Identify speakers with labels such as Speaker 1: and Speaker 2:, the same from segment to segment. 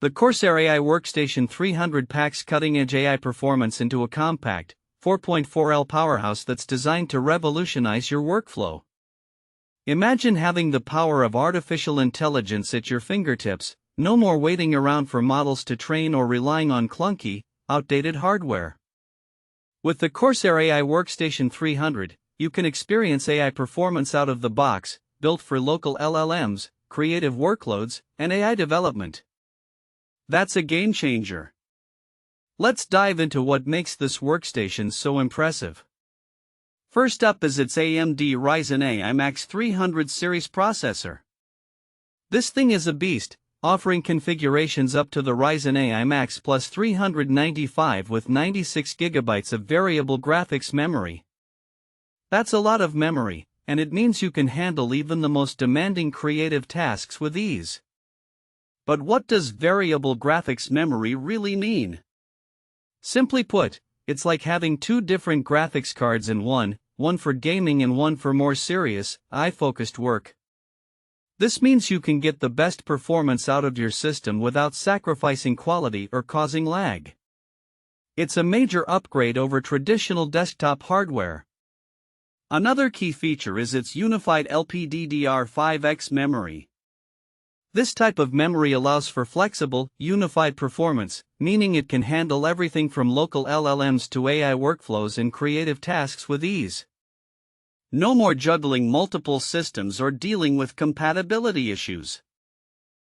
Speaker 1: The Corsair AI Workstation 300 packs cutting-edge AI performance into a compact, 4.4L powerhouse that's designed to revolutionize your workflow. Imagine having the power of artificial intelligence at your fingertips, no more waiting around for models to train or relying on clunky, outdated hardware. With the Corsair AI Workstation 300, you can experience AI performance out of the box, built for local LLMs, creative workloads, and AI development. That's a game changer. Let's dive into what makes this workstation so impressive. First up is its AMD Ryzen AI Max 300 series processor. This thing is a beast, offering configurations up to the Ryzen AI Max plus 395 with 96GB of variable graphics memory. That's a lot of memory, and it means you can handle even the most demanding creative tasks with ease. But what does variable graphics memory really mean? Simply put, it's like having two different graphics cards in one for gaming and one for more serious, eye-focused work. This means you can get the best performance out of your system without sacrificing quality or causing lag. It's a major upgrade over traditional desktop hardware. Another key feature is its unified LPDDR5X memory. This type of memory allows for flexible, unified performance, meaning it can handle everything from local LLMs to AI workflows and creative tasks with ease. No more juggling multiple systems or dealing with compatibility issues.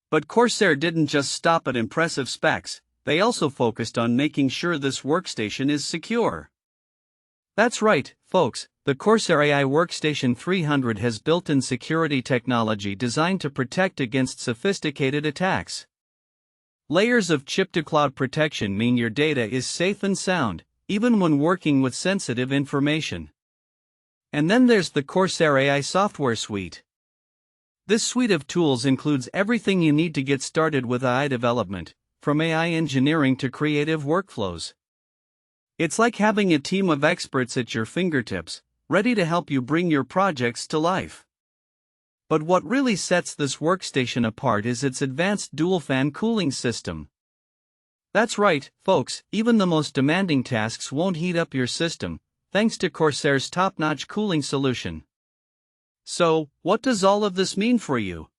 Speaker 1: But Corsair didn't just stop at impressive specs, they also focused on making sure this workstation is secure. That's right, folks, the Corsair AI Workstation 300 has built-in security technology designed to protect against sophisticated attacks. Layers of chip-to-cloud protection mean your data is safe and sound, even when working with sensitive information. And then there's the Corsair AI software suite. This suite of tools includes everything you need to get started with AI development, from AI engineering to creative workflows. It's like having a team of experts at your fingertips, ready to help you bring your projects to life. But what really sets this workstation apart is its advanced dual-fan cooling system. That's right, folks, even the most demanding tasks won't heat up your system, thanks to Corsair's top-notch cooling solution. So, what does all of this mean for you?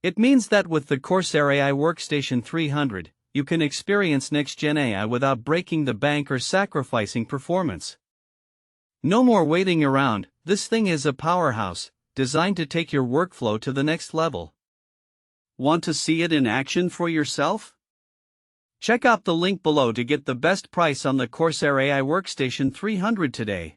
Speaker 1: It means that with the Corsair AI Workstation 300, you can experience next-gen AI without breaking the bank or sacrificing performance. No more waiting around, this thing is a powerhouse, designed to take your workflow to the next level. Want to see it in action for yourself? Check out the link below to get the best price on the Corsair AI Workstation 300 today.